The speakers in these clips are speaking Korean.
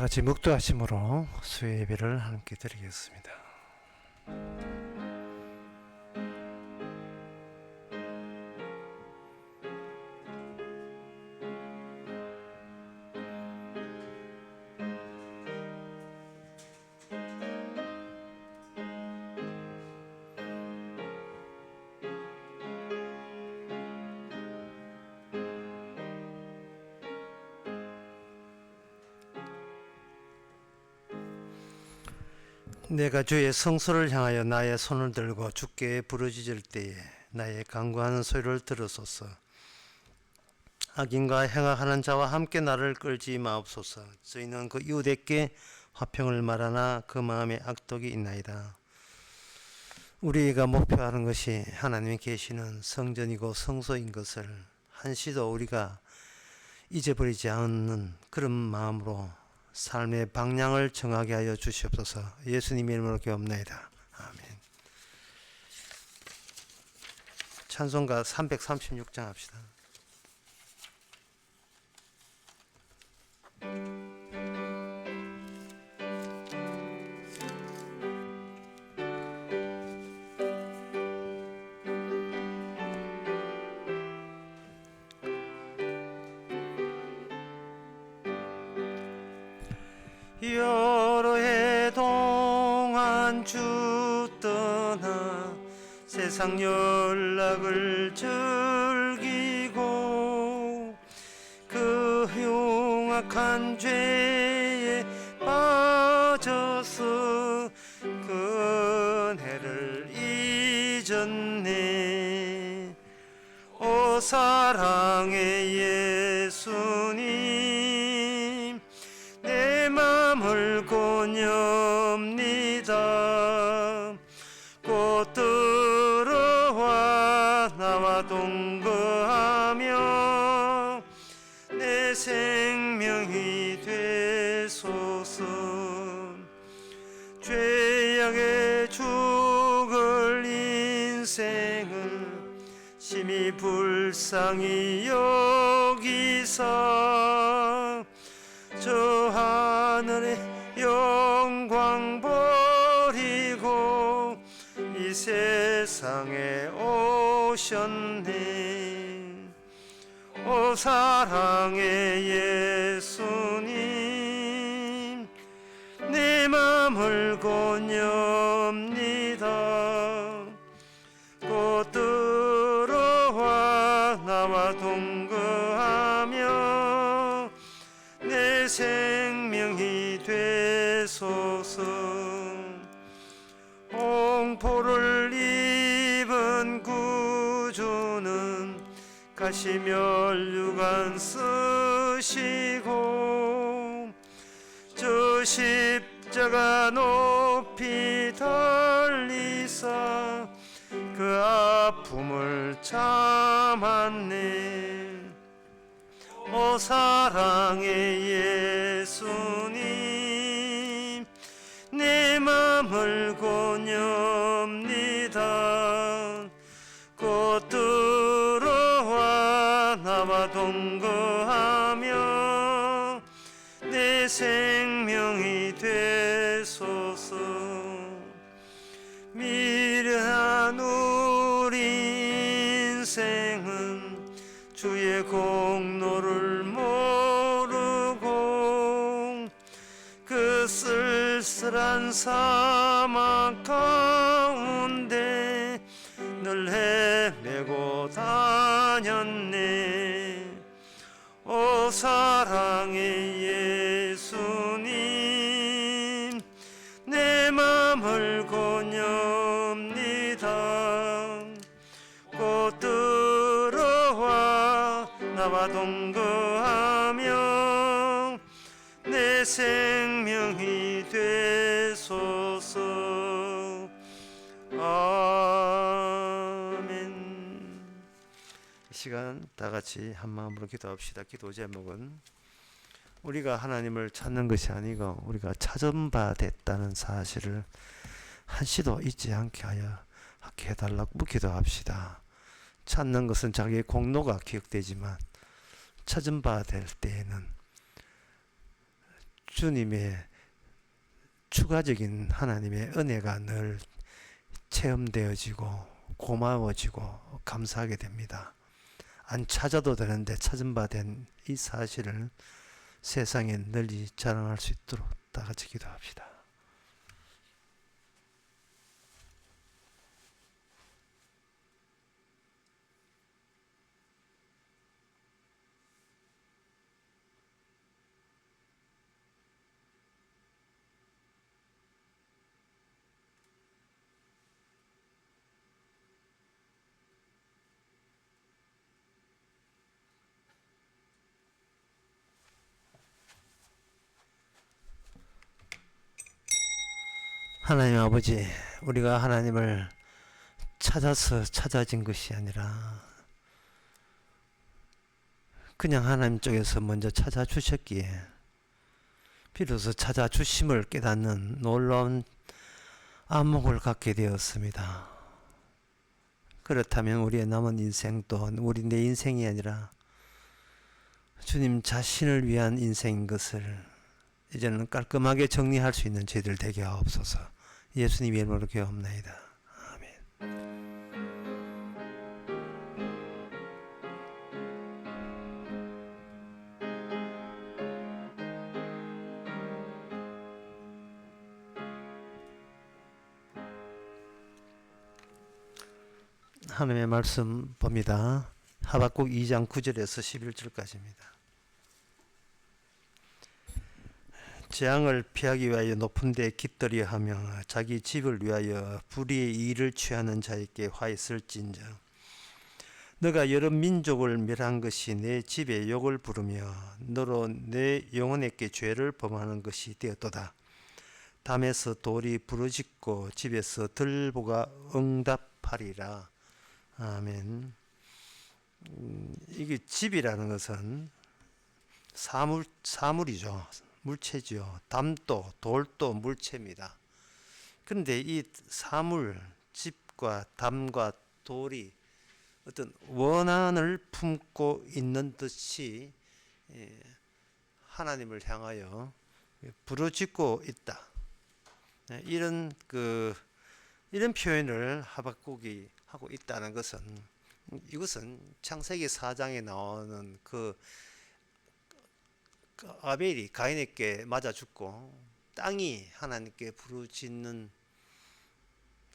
같이 묵도하심으로 수요 예배를 함께 드리겠습니다. 내가 주의 성소를 향하여 나의 손을 들고 주께 부르짖을 때에 나의 간구하는 소리를 들으소서. 악인과 행악하는 자와 함께 나를 끌지 마옵소서. 저희는 그 이웃에게 화평을 말하나 그 마음에 악독이 있나이다. 우리가 목표하는 것이 하나님이 계시는 성전이고 성소인 것을 한시도 우리가 잊어버리지 않는 그런 마음으로 삶의 방향을 정하게 하여 주시옵소서. 예수님의 이름으로 기도합나이다. 아멘. 찬송가 336장 합시다. 여러 해 동안 주 떠나 세상 연락을 즐기고 그 흉악한 죄에 빠져서 그 은혜를 잊었네. 오 사랑의 예수님, 내 맘을 고뇽니다. 곧 들어와 나와 동거하며 내 생명이 되소서. 죄악에 죽을 인생을 심히 불쌍히 여기사 저 하늘의 영광 버리고 이 세상에 오셨네. 오 사랑의 예수님, 내 맘을 고뇽니다. 곧 들어와 나와 동거하며 내 생명이 되소서. 홍포를 입은 구주는 가시면류관 쓰시고 저 십자가 높이 달리사 그 아픔을 참았네. 오 사랑의 예수님, 내 맘을 고뇽니다. 곧 들어와 나와 동거하며 내 생명이 되소서. 미련한 우리 인생은 주의 공로를 모르고 그 쓸쓸한 사막 가운데 늘 헤매고 다녔네. 오 사랑의 예수님, 내 맘을 고뇽니다. 곧 들어와 나와 동거하며 내 생명이 되소서. 아멘. 이 시간 다 같이 한 마음으로 기도합시다. 기도 제목은 우리가 하나님을 찾는 것이 아니고 우리가 찾은 바 됐다는 사실을 한시도 잊지 않게 해달라고 기도합시다. 찾는 것은 자기의 공로가 기억되지만 찾은 바 될 때에는 주님의 추가적인 하나님의 은혜가 늘 체험되어지고 고마워지고 감사하게 됩니다. 안 찾아도 되는데 찾은 바 된 이 사실을 세상에 널리 자랑할 수 있도록 다 같이 기도합시다. 하나님 아버지, 우리가 하나님을 찾아서 찾아진 것이 아니라 그냥 하나님 쪽에서 먼저 찾아주셨기에 비로소 찾아주심을 깨닫는 놀라운 안목을 갖게 되었습니다. 그렇다면 우리의 남은 인생 또한 우리 내 인생이 아니라 주님 자신을 위한 인생인 것을 이제는 깔끔하게 정리할 수 있는 저희들 되게 하옵소서. 예수님 이름으로 기도합나이다. 아멘. 하나님의 말씀 봅니다. 하박국 2장 9절에서 11절까지입니다. 재앙을 피하기 위하여 높은 데 깃들여 하며 자기 집을 위하여 불의의 일을 취하는 자에게 화 있을진저 너가 여러 민족을 멸한 것이 내 집에 욕을 부르며 너로 내 영혼에게 죄를 범하는 것이 되었도다. 담에서 돌이 부르짖고 집에서 들보가 응답하리라. 아멘. 이게 집이라는 것은 사물이죠. 물체죠. 담도 돌도 물체입니다. 그런데 이 사물, 집과 담과 돌이 어떤 원한을 품고 있는 듯이 하나님을 향하여 부르짖고 있다. 이런 표현을 하박국이 하고 있다는 것은 이것은 창세기 4장에 나오는 그 아벨이 가인에게 맞아 죽고 땅이 하나님께 부르짖는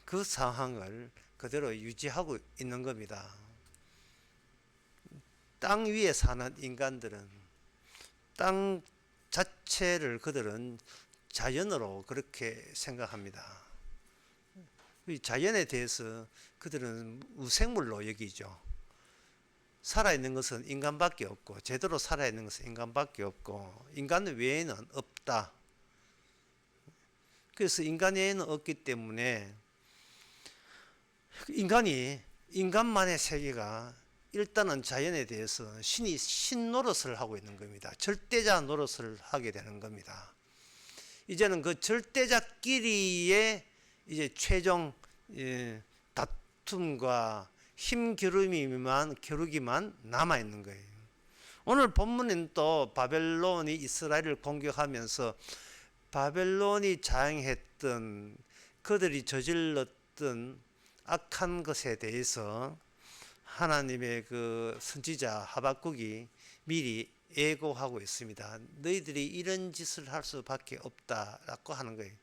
그 상황을 그대로 유지하고 있는 겁니다. 땅 위에 사는 인간들은 땅 자체를 그들은 자연으로 그렇게 생각합니다. 이 자연에 대해서 그들은 우생물로 여기죠. 살아있는 것은 인간밖에 없고 제대로 살아있는 것은 인간밖에 없고 인간 외에는 없다. 그래서 인간 외에는 없기 때문에 인간만의 세계가 일단은 자연에 대해서 신이 신 노릇을 하고 있는 겁니다. 절대자 노릇을 하게 되는 겁니다. 이제는 그 절대자끼리의 이제 최종 다툼과 겨루기만 남아 있는 거예요. 오늘 본문은 또 바벨론이 이스라엘을 공격하면서 바벨론이 자행했던 그들이 저질렀던 악한 것에 대해서 하나님의 그 선지자 하박국이 미리 예고하고 있습니다. 너희들이 이런 짓을 할 수밖에 없다라고 하는 거예요.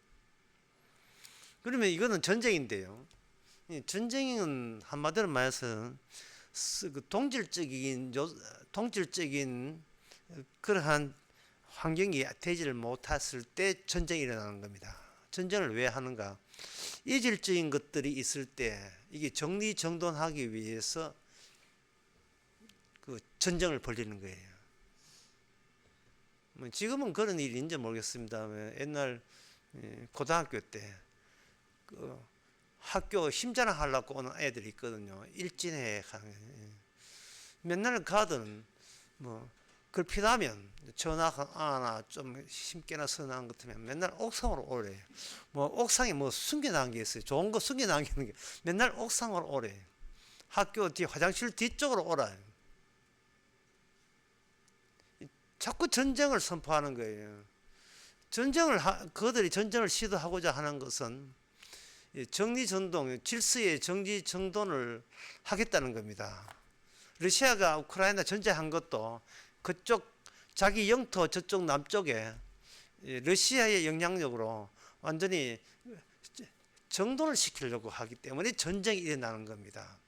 그러면 이거는 전쟁인데요. 전쟁은 한마디로 말해서 동질적인 그러한 환경이 되지를 못했을 때 전쟁이 일어나는 겁니다. 전쟁을 왜 하는가? 이질적인 것들이 있을 때 이게 정리정돈하기 위해서 그 전쟁을 벌이는 거예요. 지금은 그런 일이 있는지 모르겠습니다. 옛날 고등학교 때 학교 힘자랑 하려고 오는 애들이 있거든요. 일진회 맨날 가든 그걸 피나면 전화 하나 좀 힘께나 서운한 것 같으면 맨날 옥상으로 오래. 옥상에 숨겨놓은 게 있어요. 좋은 거 숨겨놓은 게 있는 게 맨날 옥상으로 오래. 학교 뒤 화장실 뒤쪽으로 오라. 자꾸 전쟁을 선포하는 거예요. 그들이 전쟁을 시도하고자 하는 것은 정리전동, 질서의 정리정돈을 하겠다는 겁니다. 러시아가 우크라이나 전쟁한 것도 그쪽 자기 영토 저쪽 남쪽에 러시아의 영향력으로 완전히 정돈을 시키려고 하기 때문에 전쟁이 일어나는 겁니다.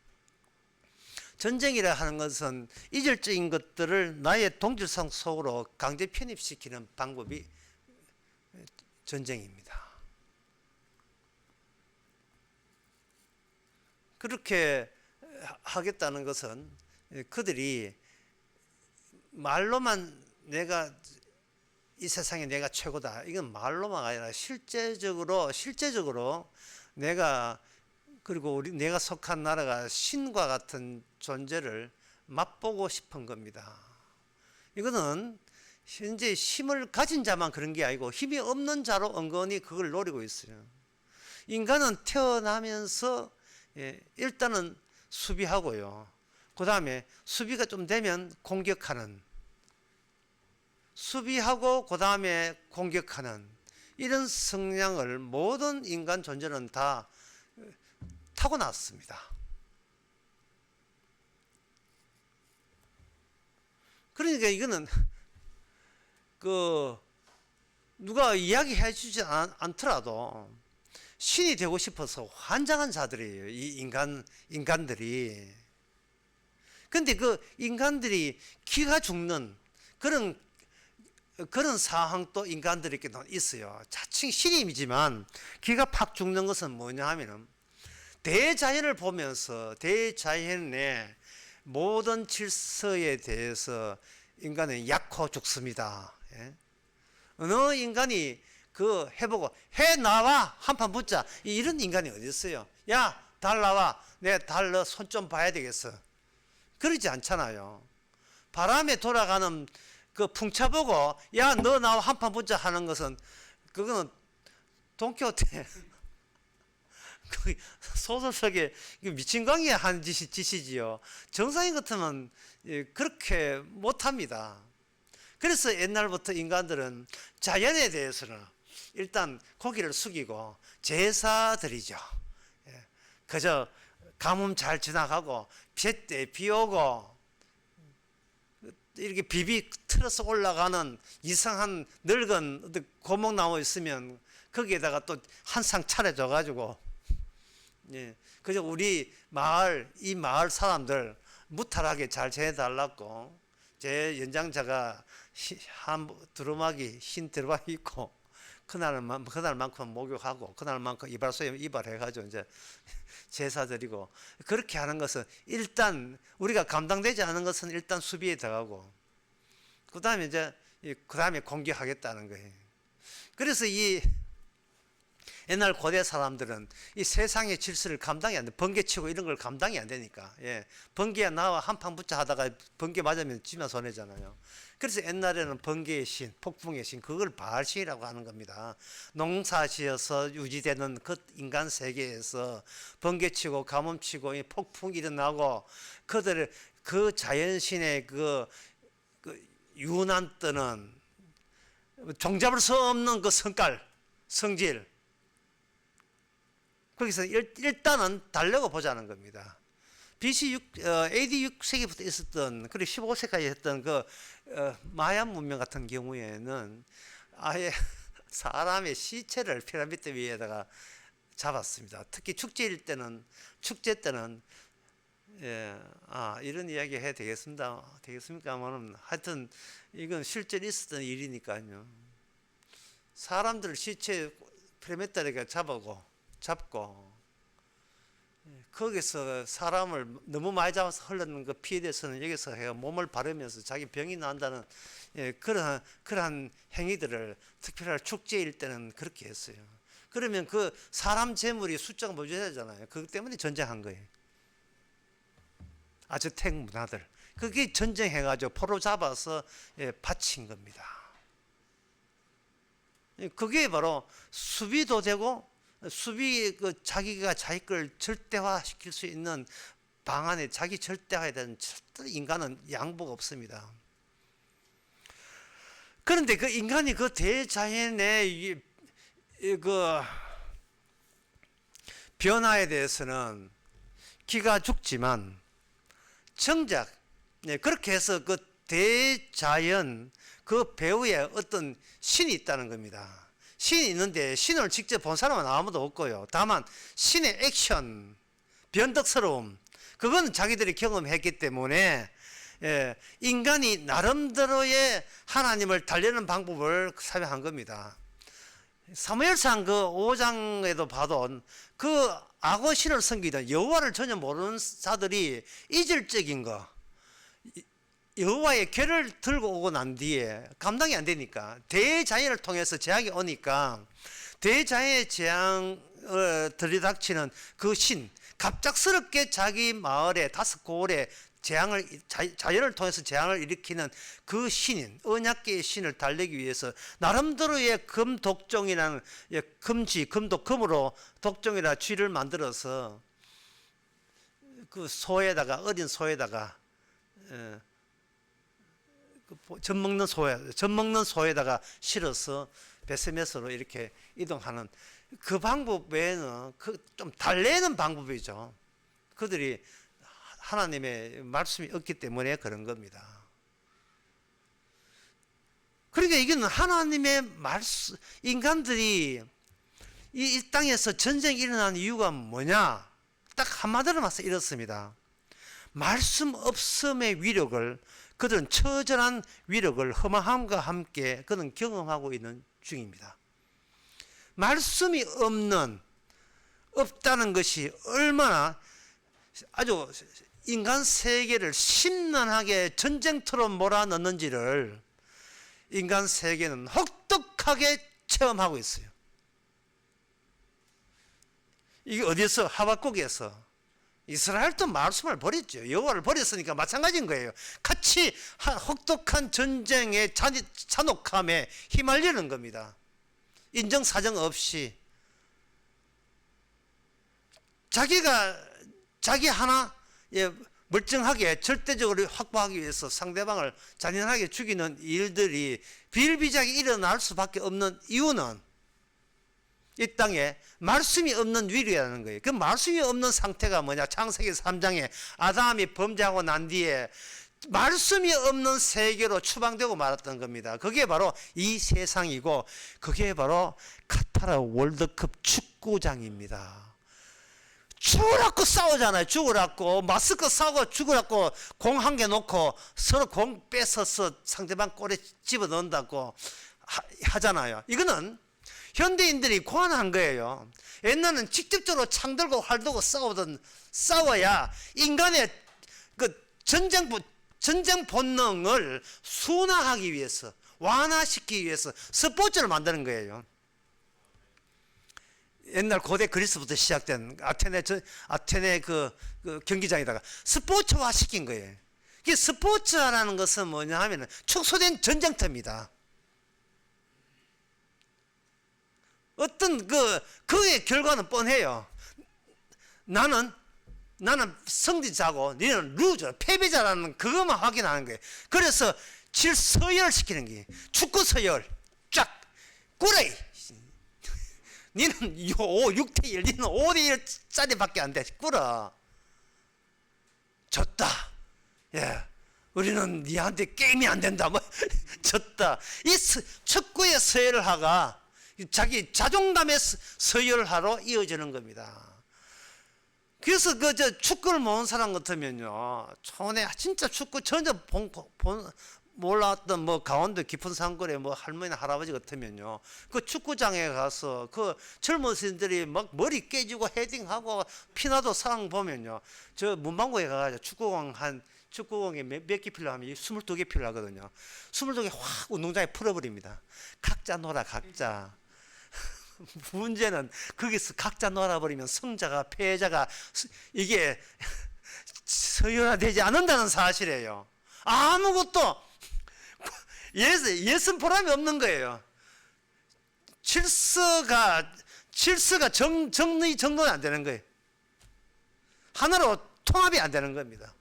전쟁이라 하는 것은 이질적인 것들을 나의 동질성 속으로 강제 편입시키는 방법이 전쟁입니다. 그렇게 하겠다는 것은 그들이 말로만 내가 이 세상에 내가 최고다, 이건 말로만 아니라 실제적으로 내가, 그리고 내가 속한 나라가 신과 같은 존재를 맛보고 싶은 겁니다. 이거는 현재 힘을 가진 자만 그런 게 아니고 힘이 없는 자로 은근히 그걸 노리고 있어요. 인간은 태어나면서 일단은 수비하고요. 그 다음에 수비가 좀 되면 공격하는, 수비하고 그 다음에 공격하는 이런 성향을 모든 인간 존재는 다 타고났습니다. 그러니까 이거는 누가 이야기해 주지 않더라도 신이 되고 싶어서 환장한 자들이에요. 이 인간들이. 근데 그 인간들이 기가 죽는 그런 상황도 인간들에게 있어요. 자칭 신임이지만 기가 팍 죽는 것은 뭐냐 하면은 대자연을 보면서 대자연의 모든 질서에 대해서 인간은 약호 죽습니다. 예? 어느 인간이 해보고 해 나와 한판 붙자 이런 인간이 어디 있어요? 야 달 나와, 내 달 너 손 좀 봐야 되겠어. 그러지 않잖아요. 바람에 돌아가는 그 풍차 보고 야 너 나와 한판 붙자 하는 것은 그거는 돈키호테 소설 속에 미친 광이 한 짓이지요. 정상인 같으면 그렇게 못합니다. 그래서 옛날부터 인간들은 자연에 대해서는 일단 고개를 숙이고 제사 드리죠. 그저 가뭄 잘 지나가고 비 오고 이렇게 비비 틀어서 올라가는 이상한 늙은 고목나무 있으면 거기에다가 또 한 상 차려줘 가지고 그저 우리 이 마을 사람들 무탈하게 잘 지내달라고, 제 연장자가 두루마기 흰 두루마기 입고 그날만큼 목욕하고 그날만큼 이발소에 이발해가지고 이제 제사 드리고, 그렇게 하는 것은 일단 우리가 감당되지 않은 것은 일단 수비에 들어가고 그 다음에 공격하겠다는 거예요. 그래서 이 옛날 고대 사람들은 이 세상의 질서를 감당이 안 돼. 번개치고 이런 걸 감당이 안 되니까. 번개야 나와 한판 붙자 하다가 번개 맞으면 지면 손해잖아요. 그래서 옛날에는 번개의 신, 폭풍의 신, 그걸 바알신이라고 하는 겁니다. 농사지어서 유지되는 그 인간 세계에서 번개치고 가뭄치고 폭풍이 일어나고 그들의 그 자연신의 그 유난 떠는 종잡을 수 없는 그 성질, 거기서 일단은 달려고 보자는 겁니다. AD 6세기부터 있었던, 그리고 15세까지 했던 마야 문명 같은 경우에는 아예 사람의 시체를 피라미드 위에다가 잡았습니다. 특히 축제 때는 이런 이야기 해야 되겠습니까? 하여튼 이건 실제로 있었던 일이니까요. 사람들 시체 피라미드에 잡고 거기서 사람을 너무 많이 잡아서 흘러는 그 피에 대해서는 여기서 몸을 바르면서 자기 병이 난다는 그러한 행위들을 특별히 축제일 때는 그렇게 했어요. 그러면 그 사람 재물이 숫자가 모자라잖아요. 그것 때문에 전쟁한 거예요. 아즈텍 문화들, 그게 전쟁해가지고 포로 잡아서 바친 겁니다. 그게 바로 수비도 되고 자기가 자기 걸 절대화 시킬 수 있는 방안에 자기 절대화에 대한 절대 인간은 양보가 없습니다. 그런데 그 인간이 그 대자연의 그 변화에 대해서는 기가 죽지만 정작 그렇게 해서 그 대자연 그 배후에 어떤 신이 있다는 겁니다. 신이 있는데 신을 직접 본 사람은 아무도 없고요. 다만 신의 액션, 변덕스러움, 그건 자기들이 경험했기 때문에 인간이 나름대로의 하나님을 달래는 방법을 사용한 겁니다. 사무엘상 그 5장에도 봐도 그 악어 신을 섬기던 여호와를 전혀 모르는 자들이 이질적인 거, 여호와의 궤를 들고 오고 난 뒤에 감당이 안 되니까 대자연을 통해서 재앙이 오니까 대자연의 재앙을 들이닥치는 그 신, 갑작스럽게 자기 마을에 5고을에 재앙을 자연을 통해서 재앙을 일으키는 그 신인 언약계의 신을 달래기 위해서 나름대로의 금독종이라는 금지 금독 금으로 독종이라 쥐를 만들어서 그 소에다가 어린 소에다가 젖 먹는 소에다가 실어서 베스메스로 이렇게 이동하는 그 방법 외에는 좀 달래는 방법이죠. 그들이 하나님의 말씀이 없기 때문에 그런 겁니다. 그러니까 이거는 하나님의 말씀, 인간들이 이 땅에서 전쟁이 일어나는 이유가 뭐냐? 딱 한마디로 말해서 이렇습니다. 말씀 없음의 위력을, 그들은 처절한 위력을 허망함과 함께 그는 경험하고 있는 중입니다. 말씀이 없다는 것이 얼마나 아주 인간 세계를 심란하게 전쟁터로 몰아넣는지를 인간 세계는 혹독하게 체험하고 있어요. 이게 어디서? 하박국에서. 이스라엘도 말씀을 버렸죠. 여호와를 버렸으니까 마찬가지인 거예요. 같이 혹독한 전쟁의 잔혹함에 휘말리는 겁니다. 인정사정 없이 자기 하나 멀쩡하게 절대적으로 확보하기 위해서 상대방을 잔인하게 죽이는 일들이 비일비재하게 일어날 수밖에 없는 이유는 이 땅에 말씀이 없는 위력이라는 거예요. 그 말씀이 없는 상태가 뭐냐? 창세기 3장에 아담이 범죄하고 난 뒤에 말씀이 없는 세계로 추방되고 말았던 겁니다. 그게 바로 이 세상이고 그게 바로 카타르 월드컵 축구장입니다. 죽으라고 싸우잖아요. 죽으라고 마스크 싸우고 죽으라고 공 한 개 놓고 서로 공 뺏어서 상대방 골에 집어넣는다고 하잖아요. 이거는 현대인들이 고안한 거예요. 옛날에는 직접적으로 창 들고 활 들고 싸워야 인간의 그 전쟁 본능을 순화하기 위해서, 완화시키기 위해서 스포츠를 만드는 거예요. 옛날 고대 그리스부터 시작된 아테네 그 경기장에다가 스포츠화 시킨 거예요. 이게 스포츠화라는 것은 뭐냐 하면은 축소된 전쟁터입니다. 어떤 그의 결과는 뻔해요. 나는 승리자고 너는 루저, 패배자라는 그것만 확인하는 거예요. 그래서 서열시키는 게 축구 서열 쫙 꾸레이. 니는 6대1, 니는 5대1짜리밖에 안 돼. 꿇어. 졌다. 예. 우리는 니한테 게임이 안 된다. 뭐, 졌다. 이 축구의 서열화가 자기 자존감의 서열화로 이어지는 겁니다. 그래서 축구를 모르는 사람 같으면요. 전에 진짜 축구 전혀 몰랐던 강원도 깊은 산골에 할머니 할아버지 같으면요. 그 축구장에 가서 그 젊은이들이 막 머리 깨지고 헤딩하고 피나도 상황 보면요. 저 문방구에 가가지고 축구공에 몇 개 필요하면 22개 필요하거든요. 22개 확 운동장에 풀어버립니다. 각자 놀아, 각자. 문제는 거기서 각자 놀아버리면 승자가 패자가 이게 서열화되지 않는다는 사실이에요. 아무것도 예선 보람이 없는 거예요. 질서가 정론이 안 되는 거예요. 하나로 통합이 안 되는 겁니다.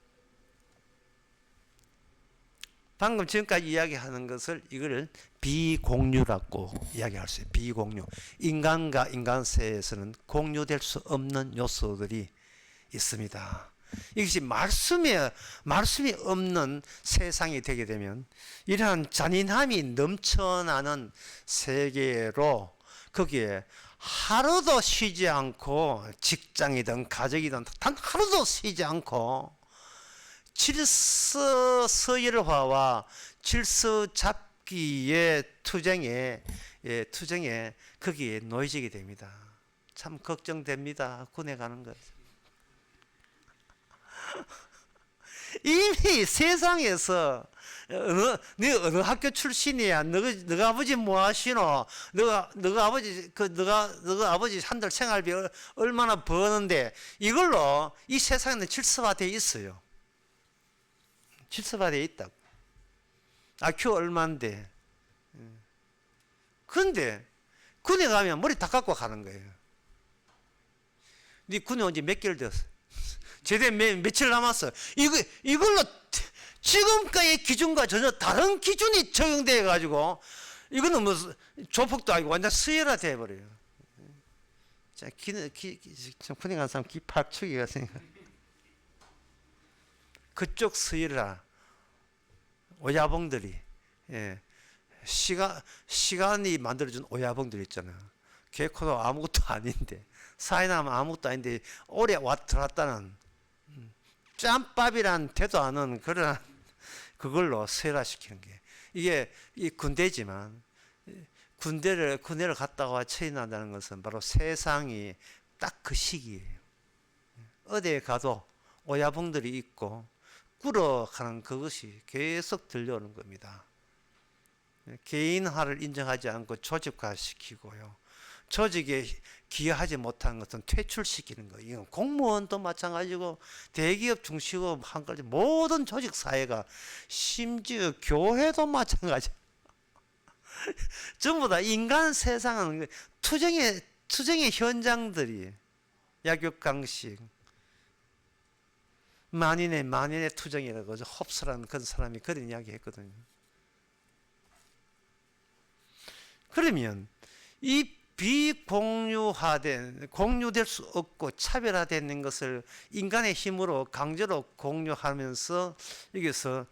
방금 지금까지 이야기하는 것을 이거를 비공유라고 이야기할 수 있어요. 비공유. 인간과 인간 사이에서는 공유될 수 없는 요소들이 있습니다. 이것이 말씀이 없는 세상이 되게 되면 이러한 잔인함이 넘쳐나는 세계로 거기에 하루도 쉬지 않고 직장이든 가정이든 단 하루도 쉬지 않고 질서 서열화와 질서 잡기의 투쟁에 거기에 놓여지게 됩니다. 참 걱정됩니다. 군에 가는 것. 이미 세상에서 네 어느 학교 출신이야? 너가 아버지 뭐 하시노? 너가 아버지 한 달 생활비 얼마나 버는데 이걸로 이 세상에는 질서화되어 있어요. 질서화되어 있다고. IQ 얼마인데. 그런데 군에 가면 머리 다 깎고 가는 거예요. 네 군에 온 지 몇 개월 되었어? 제대 며칠 남았어. 이걸로 지금까지의 기준과 전혀 다른 기준이 적용돼 가지고 이거는 뭐 조폭도 아니고 완전 수혈화 돼 버려요. 자, 군에 간 사람 기 팍축이 같으니까 그쪽 수혈화 오야봉들이 시간이 만들어준 오야봉들 있잖아요. 개코도 아무것도 아닌데 사이나면 아무것도 아닌데 오래 들어왔다는 짬밥이란 대도 않은 그런 그걸로 세라시키는 게 이게 이 군대지만 군대를 갔다가 처인한다는 것은 바로 세상이 딱 그 시기예요. 어디에 가도 오야봉들이 있고 꿇어가는 그것이 계속 들려오는 겁니다. 개인화를 인정하지 않고 조직화시키고요. 조직에 기여하지 못한 것은 퇴출시키는 거예요. 이건 공무원도 마찬가지고 대기업 중시업 한까지 모든 조직 사회가 심지어 교회도 마찬가지. 전부 다 인간 세상은 투쟁의 현장들이 약육강식 만인의 투쟁이라고 홉스라는 그런 사람이 그런 이야기 했거든요. 그러면 이 비공유화된 공유될 수 없고 차별화되는 것을 인간의 힘으로 강제로 공유하면서 여기서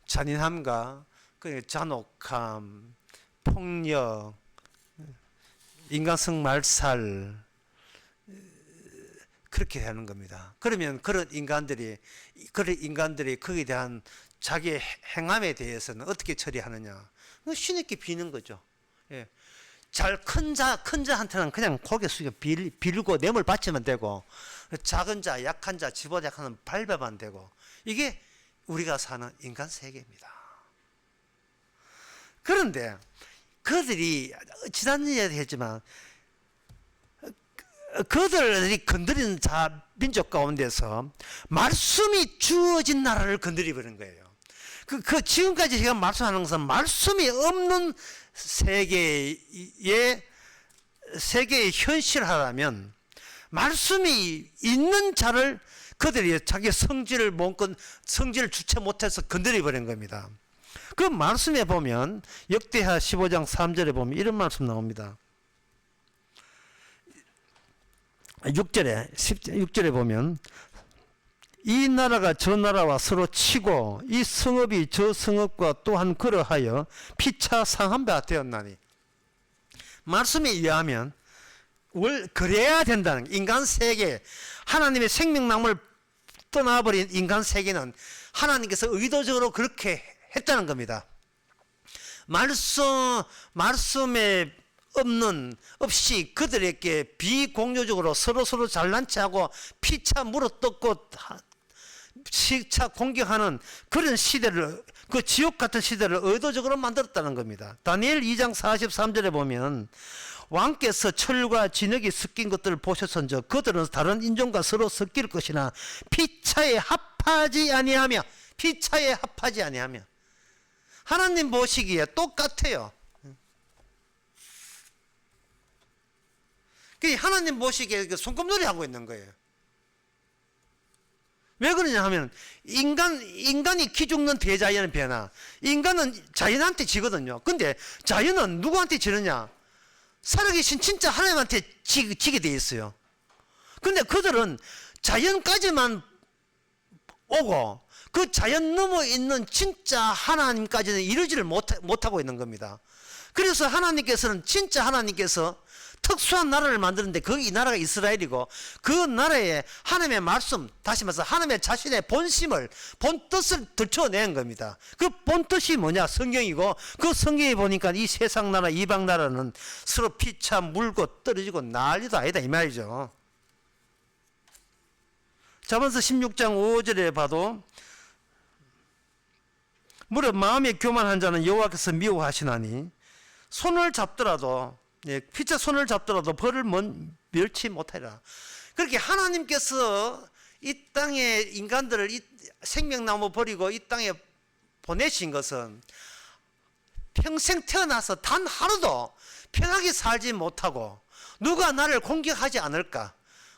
잔인함과 잔혹함, 폭력, 인간성 말살 그렇게 하는 겁니다. 그러면 그런 인간들이 거기에 대한 자기의 행함에 대해서는 어떻게 처리하느냐? 신에게 비는 거죠. 예. 큰 자한테는 그냥 고개 숙여 빌고 뇌물 바치면 되고, 작은 자, 약한 자, 지보다 약한 밟아만 되고, 이게 우리가 사는 인간 세계입니다. 그런데 그들이 지난주에도 했지만 그들이 건드리는 민족 가운데서 말씀이 주어진 나라를 건드리버린 거예요. 지금까지 제가 말씀하는 것은 말씀이 없는 세계의 현실화라면 말씀이 있는 자를 그들이 자기 성질을 주체 못해서 건드려버린 겁니다. 그 말씀에 보면 역대하 15장 3절에 보면 이런 말씀 나옵니다. 6절에 보면 이 나라가 저 나라와 서로 치고 이 성읍이 저 성읍과 또한 그러하여 피차 상한 바 되었나니, 말씀에 의하면 그래야 된다는 인간 세계, 하나님의 생명나무를 떠나버린 인간 세계는 하나님께서 의도적으로 그렇게 했다는 겁니다. 말씀에 없이 그들에게 비공유적으로 서로 잘난 체하고 피차 물어뜯고 시차 공격하는 그런 시대를, 그 지옥 같은 시대를 의도적으로 만들었다는 겁니다. 다니엘 2장 43절에 보면 왕께서 철과 진흙이 섞인 것들을 보셨은즉 그들은 다른 인종과 서로 섞일 것이나 피차에 합하지 아니하며 하나님 보시기에 똑같아요. 하나님 보시기에 손꼽놀이 하고 있는 거예요. 왜 그러냐 하면 인간이 기죽는 대자연은 변화. 인간은 자연한테 지거든요. 근데 자연은 누구한테 지느냐? 살아계신 진짜 하나님한테 지게 돼 있어요. 근데 그들은 자연까지만 오고 그 자연 넘어 있는 진짜 하나님까지는 이루지를 못하고 있는 겁니다. 그래서 하나님께서는 진짜 하나님께서 특수한 나라를 만드는데 이 나라가 이스라엘이고 그 나라에 하나님의 말씀, 다시 말해서 하나님의 자신의 본심을, 본뜻을 들춰낸 겁니다. 그 본뜻이 뭐냐? 성경이고 그 성경에 보니까 이 세상 나라, 이방 나라는 서로 피차 물고 떨어지고 난리도 아니다 이 말이죠. 자문서 16장 5절에 봐도 무릇 마음에 교만한 자는 여호와께서 미워하시나니 손을 잡더라도 피차 손을 잡더라도 벌을 멸치 못하리라. 그렇게 하나님께서 이 땅에 인간들을 생명나무 버리고 이 땅에 보내신 것은 평생 태어나서 단 하루도 편하게 살지 못하고 누가 나를 공격하지 않을까.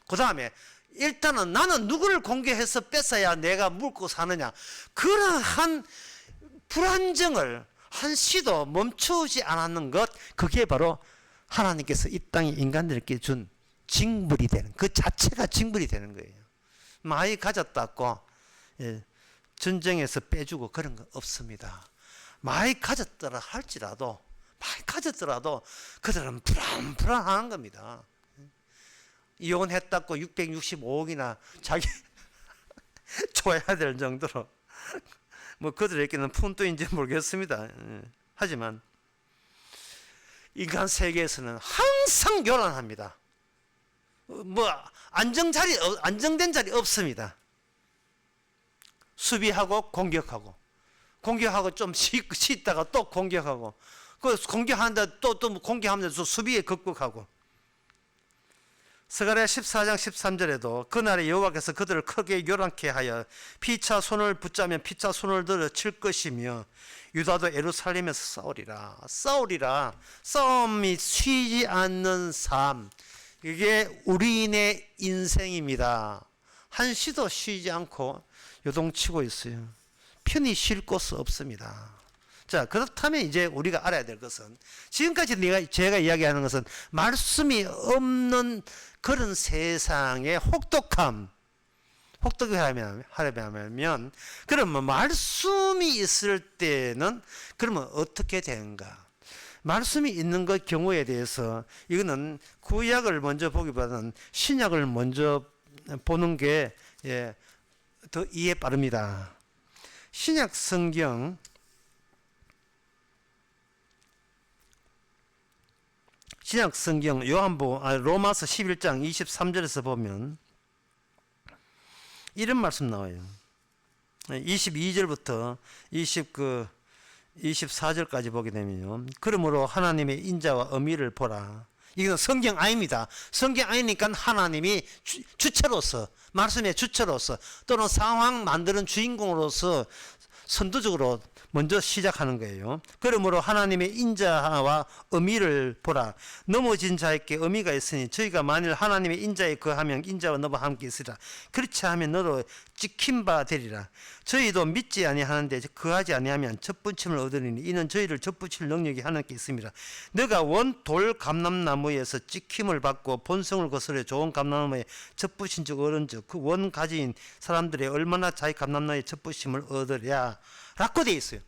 그 다음에 일단은 나는 누구를 공격해서 뺏어야 내가 물고 사느냐. 그러한 불안정을 한시도 멈추지 않았는 것, 그게 바로 하나님께서 이 땅에 인간들에게 준 징벌이 되는, 그 자체가 징벌이 되는 거예요. 많이 가졌다고 전쟁에서 빼주고 그런 거 없습니다. 많이 가졌더라 할지라도, 많이 가졌더라도 그들은 불안한 겁니다. 이혼했다고 665억이나 자기 줘야 될 정도로 뭐 그들에게는 푼돈인지 모르겠습니다. 하지만 인간 세계에서는 항상 요란합니다. 뭐 안정된 자리 없습니다. 수비하고 공격하고 좀 쉬다가 또 공격하고 그 공격하는데 또 공격하면서 수비에 극복하고. 스가랴 14장 13절에도 그날에 여호와께서 그들을 크게 요란케 하여 피차 손을 붙잡으면 피차 손을 들어 칠 것이며 유다도 예루살렘에서 싸우리라. 싸움이 쉬지 않는 삶, 이게 우리인의 인생입니다. 한시도 쉬지 않고 요동치고 있어요. 편히 쉴 곳이 없습니다. 자, 그렇다면 이제 우리가 알아야 될 것은, 지금까지 제가 이야기하는 것은 말씀이 없는 그런 세상의 혹독함, 혹독히 하려면 그러면 말씀이 있을 때는 그러면 어떻게 되는가? 말씀이 있는 것 경우에 대해서 이거는 구약을 먼저 보기보다는 신약을 먼저 보는 게 더 이해 빠릅니다. 신약 성경 로마서 11장 23절에서 보면 이런 말씀 나와요. 22절부터 24절까지 보게 되면요. 그러므로 하나님의 인자와 의미를 보라. 이건 성경 아닙니다. 성경 아니니까 하나님이 주체로서, 말씀의 주체로서 또는 상황 만드는 주인공으로서 선두적으로 먼저 시작하는 거예요. 그러므로 하나님의 인자와 의미를 보라. 넘어진 자에게 의미가 있으니 저희가 만일 하나님의 인자에 거하면 인자와 너와 함께 있으리라. 그렇지 하면 너도 찍힌 바 되리라. 저희도 믿지 아니하는데 거하지 아니하면 젖붙임을 얻으리니 이는 저희를 젖붙일 능력이 하나님께 있습니다. 너가 원 돌 감람나무에서 찍힘을 받고 본성을 거스려 좋은 감람나무에 젖붙인 적 어른즉 그 원 가지인 사람들이 얼마나 자기 감람나무에 젖붙임을 얻으랴 라고 되어 있어요.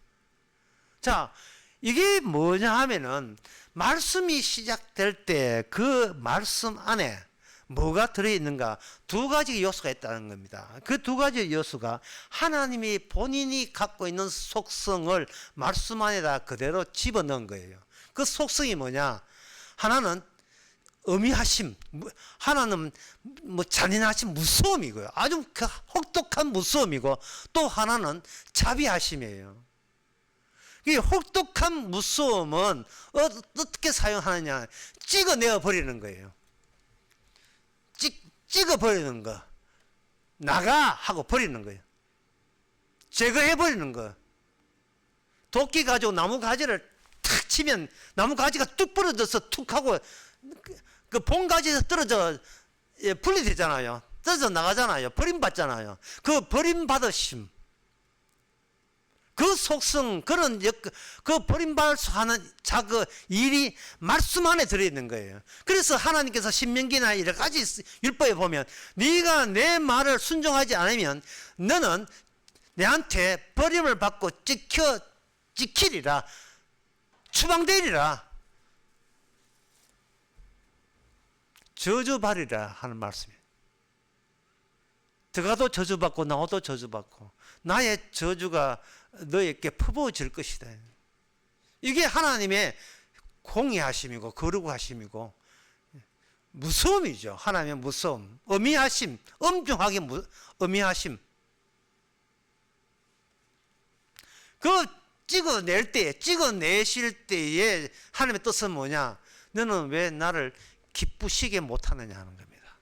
자, 이게 뭐냐 하면은 말씀이 시작될 때 그 말씀 안에 뭐가 들어있는가, 두 가지 요소가 있다는 겁니다. 그 두 가지 요소가 하나님이 본인이 갖고 있는 속성을 말씀 안에다 그대로 집어넣은 거예요. 그 속성이 뭐냐? 하나는 어미하심, 하나는 뭐 잔인하심, 무서움이고요. 아주 혹독한 무서움이고, 또 하나는 자비하심이에요. 이 혹독한 무서움은 어떻게 사용하느냐? 찍어내어 버리는 거예요. 찍어버리는 거. 나가! 하고 버리는 거예요. 제거해버리는 거. 도끼 가지고 나무 가지를 탁 치면 나무 가지가 뚝 부러져서 툭 하고 그 봉 가지에서 떨어져 분리되잖아요. 떠져 나가잖아요. 버림받잖아요. 그 버림받으심, 그 속성, 그 버림받아서 그 일이 말씀 안에 들어있는 거예요. 그래서 하나님께서 신명기나 여러 가지 율법에 보면 네가 내 말을 순종하지 않으면 너는 내한테 버림을 받고 찍히리라, 추방되리라, 저주받으리라 하는 말씀이에요. 들어가도 저주받고 나와도 저주받고 나의 저주가 너에게 퍼부어질 것이다. 이게 하나님의 공의하심이고 거룩하심이고 무서움이죠. 하나님의 무서움, 엄미하심, 엄중하게 엄미하심. 그 찍어내실 때에 하나님의 뜻은 뭐냐? 너는 왜 나를 기쁘시게 못하느냐 하는 겁니다.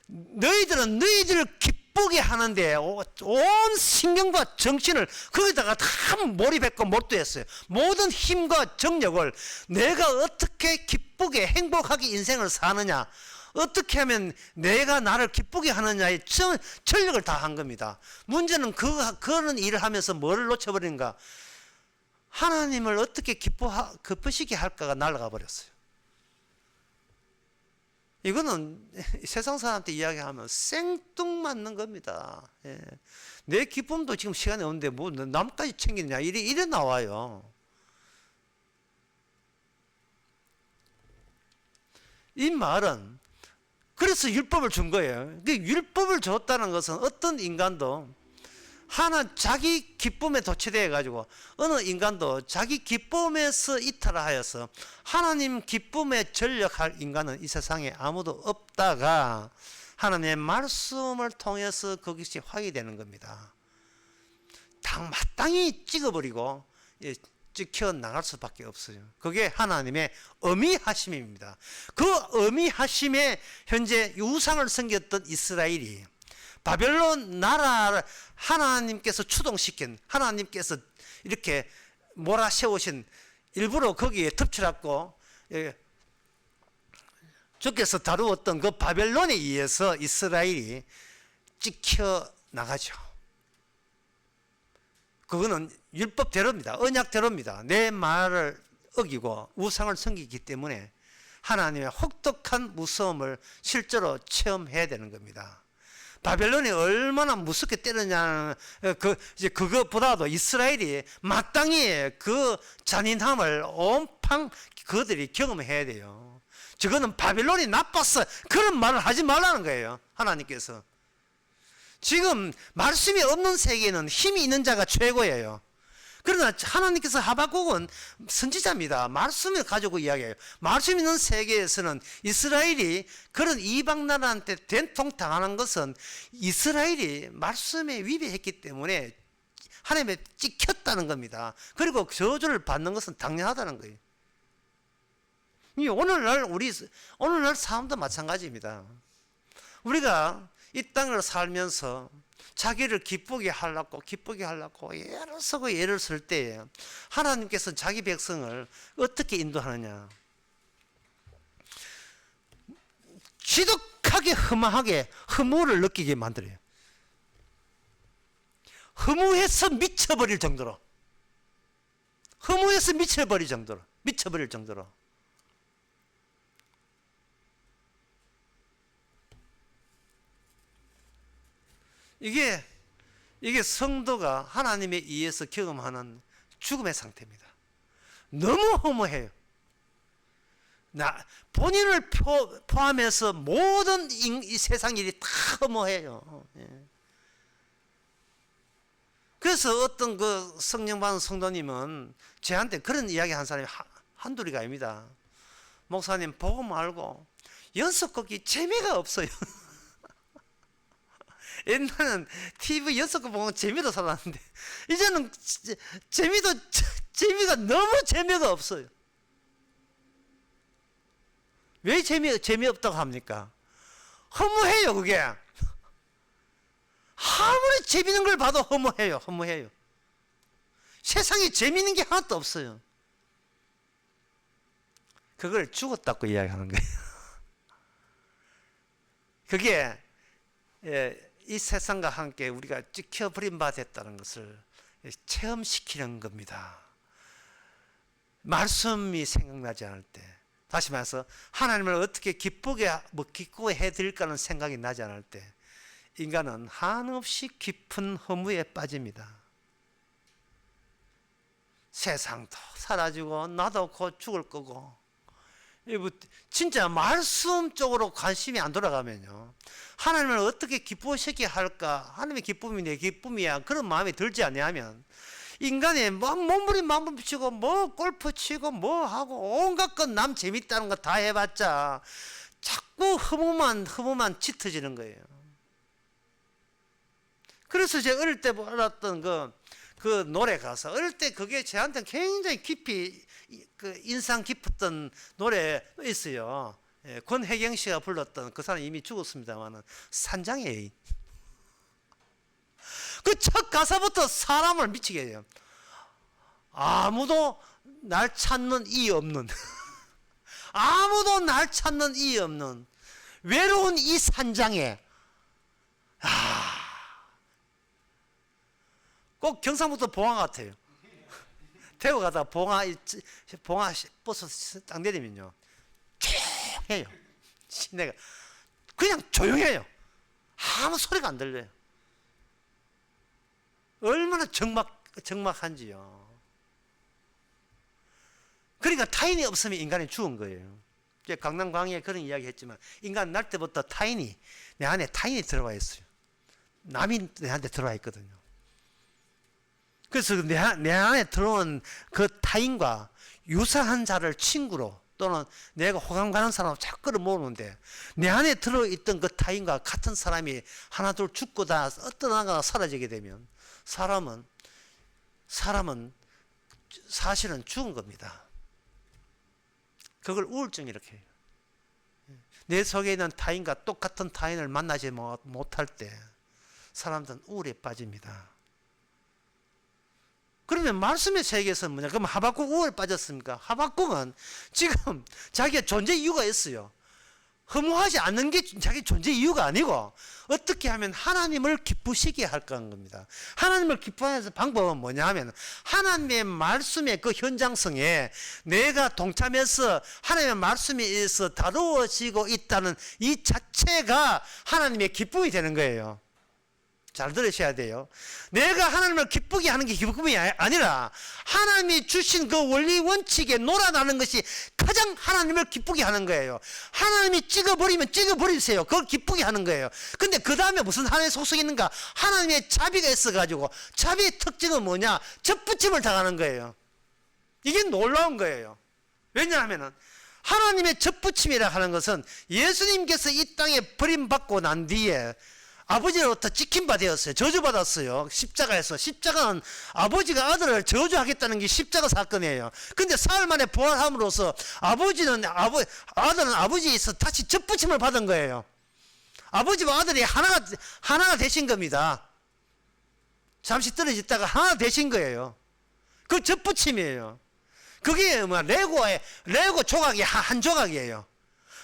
너희들은 너희들을 기쁘게 하는데 온 신경과 정신을 거기다가 다 몰입했고 몰두했어요. 모든 힘과 정력을 내가 어떻게 기쁘게 행복하게 인생을 사느냐, 어떻게 하면 내가 나를 기쁘게 하느냐에 전력을 다한 겁니다. 문제는 그런 일을 하면서 뭐를 놓쳐버린가? 하나님을 어떻게 기쁘시게 할까가 날아가 버렸어요. 이거는 세상 사람한테 이야기하면 생뚱맞는 겁니다. 예. 내 기쁨도 지금 시간이 없는데 뭐 남까지 챙기느냐 이래 나와요. 이 말은 그래서 율법을 준 거예요. 율법을 줬다는 것은 어떤 인간도 자기 기쁨에 도취되어 가지고 어느 인간도 자기 기쁨에서 이탈하여서 하나님 기쁨에 전력할 인간은 이 세상에 아무도 없다가 하나님의 말씀을 통해서 그것이 확인되는 겁니다. 마땅히 찍어버리고 찍혀 나갈 수밖에 없어요. 그게 하나님의 엄미하심입니다. 그 엄미하심에 현재 우상을 섬겼던 이스라엘이 바벨론 나라를 하나님께서 추동시킨, 하나님께서 이렇게 몰아세우신, 일부러 거기에 덮쳐놨고 주께서 다루었던 그 바벨론에 의해서 이스라엘이 찍혀 나가죠. 그거는 율법대로입니다. 언약대로입니다. 내 말을 어기고 우상을 섬기기 때문에 하나님의 혹독한 무서움을 실제로 체험해야 되는 겁니다. 바벨론이 얼마나 무섭게 때렸냐는 그것보다도 이스라엘이 마땅히 그 잔인함을 온팡 그들이 경험해야 돼요. 저거는 바벨론이 나빴어, 그런 말을 하지 말라는 거예요. 하나님께서 지금 말씀이 없는 세계에는 힘이 있는 자가 최고예요. 그러나 하나님께서 하박국은 선지자입니다. 말씀을 가지고 이야기해요. 말씀 있는 세계에서는 이스라엘이 그런 이방 나라한테 된통당하는 것은 이스라엘이 말씀에 위배했기 때문에 하나님에 찍혔다는 겁니다. 그리고 저주를 받는 것은 당연하다는 거예요. 오늘날 사람도 마찬가지입니다. 우리가 이 땅을 살면서 자기를 기쁘게 하려고 예를 쓸 때 하나님께서 자기 백성을 어떻게 인도하느냐? 지독하게 흠하게 허무를 느끼게 만들어요. 허무해서 미쳐버릴 정도로, 미쳐버릴 정도로. 이게 성도가 하나님에 의해서 경험하는 죽음의 상태입니다. 너무 허무해요. 본인을 포함해서 모든 이 세상 일이 다 허무해요. 그래서 어떤 그 성령 받은 성도님은 저한테 그런 이야기 한 사람이 한둘이가 아닙니다. 목사님, 복음 알고 연속 걷기 재미가 없어요. 옛날에는 TV 연속 거 보면 재미도 살았는데 이제는 재미가 너무 재미가 없어요. 왜 재미없다고 합니까? 허무해요. 그게 아무리 재미있는 걸 봐도 허무해요. 세상에 재미있는 게 하나도 없어요. 그걸 죽었다고 이야기하는 거예요. 그게 이 세상과 함께 우리가 찍혀버린 바 됐다는 것을 체험시키는 겁니다. 말씀이 생각나지 않을 때, 다시 말해서 하나님을 어떻게 기쁘게 해드릴까는 생각이 나지 않을 때 인간은 한없이 깊은 허무에 빠집니다. 세상도 사라지고 나도 곧 죽을 거고, 진짜 말씀 쪽으로 관심이 안 돌아가면요, 하나님을 어떻게 기쁘시게 할까, 하나님의 기쁨이 내 기쁨이야, 그런 마음이 들지 않냐면 인간이 몸부림 치고 골프 치고 하고 온갖 건 남 재밌다는 거 다 해봤자 자꾸 허무만 짙어지는 거예요. 그래서 제가 어릴 때 알았던 그 노래 가사, 어릴 때 그게 저한테는 굉장히 깊이 인상 깊었던 노래 있어요. 권혜경 씨가 불렀던, 그 사람 이미 죽었습니다만은, 산장의 여인. 그 첫 가사부터 사람을 미치게 해요. 아무도 날 찾는 이 없는 아무도 날 찾는 이 없는 외로운 이 산장에, 꼭 경상북도 봉화 같아요. 대구 가다 봉화 버스 딱 내리면요, 조용해요. 시내가 그냥 조용해요. 아무 소리가 안 들려요. 얼마나 적막한지요. 그러니까 타인이 없으면 인간이 죽은 거예요. 강남 강의에 그런 이야기 했지만, 인간 날 때부터 내 안에 타인이 들어와 있어요. 남이 내한테 들어와 있거든요. 그래서 내 안에 들어온 그 타인과 유사한 자를 친구로, 또는 내가 호감 가는 사람을 자꾸 끌어모으는데, 내 안에 들어있던 그 타인과 같은 사람이 하나둘 죽고 다 떠나거나 사라지게 되면 사람은 사실은 죽은 겁니다. 그걸 우울증 이렇게 해요. 내 속에 있는 타인과 똑같은 타인을 만나지 못할 때 사람들은 우울에 빠집니다. 그러면 말씀의 세계에서는 뭐냐? 그럼 하박국 우울에 빠졌습니까? 하박국은 지금 자기의 존재 이유가 있어요. 허무하지 않는 게 자기 존재 이유가 아니고, 어떻게 하면 하나님을 기쁘시게 할까 하는 겁니다. 하나님을 기뻐하는 방법은 뭐냐 하면, 하나님의 말씀의 그 현장성에 내가 동참해서 하나님의 말씀에 의해서 다루어지고 있다는 이 자체가 하나님의 기쁨이 되는 거예요. 잘 들으셔야 돼요. 내가 하나님을 기쁘게 하는 게 기쁨이 아니라 하나님이 주신 그 원리 원칙에 놀아나는 것이 가장 하나님을 기쁘게 하는 거예요. 하나님이 찍어버리면 찍어버리세요. 그걸 기쁘게 하는 거예요. 근데 그 다음에 무슨 하나님의 속성이 있는가? 하나님의 자비가 있어가지고, 자비의 특징은 뭐냐? 접붙임을 당하는 거예요. 이게 놀라운 거예요. 왜냐하면 하나님의 접붙임이라 하는 것은, 예수님께서 이 땅에 버림받고 난 뒤에 아버지로부터 찍힌 바 되었어요. 저주받았어요. 십자가에서. 십자가는 아버지가 아들을 저주하겠다는 게 십자가 사건이에요. 근데 사흘 만에 부활함으로써 아들은 아버지에서 다시 접붙임을 받은 거예요. 아버지와 아들이 하나가 되신 겁니다. 잠시 떨어졌다가 하나 되신 거예요. 그 접붙임이에요. 그게 레고 조각이 한 조각이에요.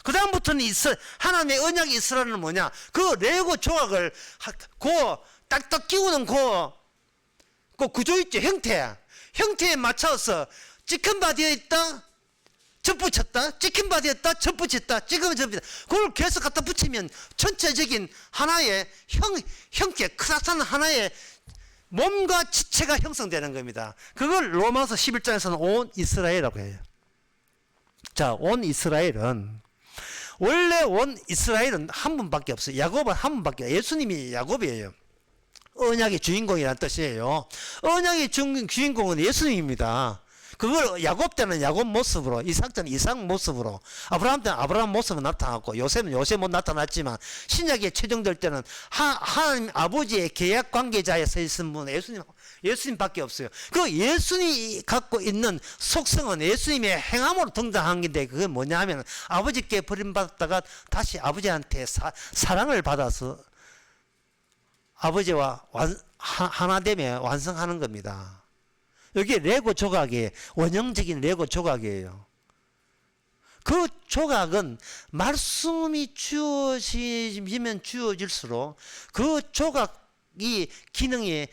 그 다음부터는 하나님의 언약이 이스라엘은 뭐냐? 그 레고 조각을 딱딱 끼우는 그 구조 있죠, 형태에 맞춰서 찍힌 바 되어 있다, 접붙였다, 찍힌 바 되어 있다, 접붙였다, 찍으면 접붙였다. 그걸 계속 갖다 붙이면 전체적인 하나의 형태, 크다란 하나의 몸과 지체가 형성되는 겁니다. 그걸 로마서 11장에서는 온 이스라엘이라고 해요. 자, 온 이스라엘은, 원래 온 이스라엘은 한 분밖에 없어요. 야곱은 한 분밖에 없어요. 예수님이 야곱이에요. 언약의 주인공이라는 뜻이에요. 언약의 주인공은 예수님입니다. 그걸 야곱 때는 야곱 모습으로, 이삭 때는 이삭 모습으로, 아브라함 때는 아브라함 모습으로 나타났고, 요셉은 요셉 못 나타났지만, 신약에 최종될 때는 하나님 아버지의 계약 관계자에 서 있는 분은 예수님밖에 없어요. 그 예수님이 갖고 있는 속성은 예수님의 행함으로 등장한 건데, 그게 뭐냐 하면, 아버지께 버림받았다가 다시 아버지한테 사랑을 받아서 아버지와 하나됨에 완성하는 겁니다. 여기 레고 조각이 원형적인 레고 조각이에요. 그 조각은 말씀이 주어지면 주어질수록 그 조각이 기능이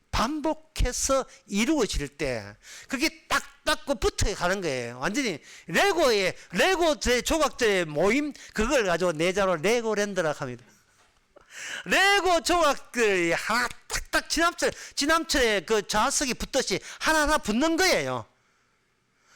반복해서 이루어질 때 그게 딱딱고 붙어 가는 거예요. 완전히 레고 조각들의 모임, 그걸 가지고 내자로 레고랜드라고 합니다. 레고 조각들이 하나 딱딱 지남철에 그 좌석이 붙듯이 하나하나 붙는 거예요.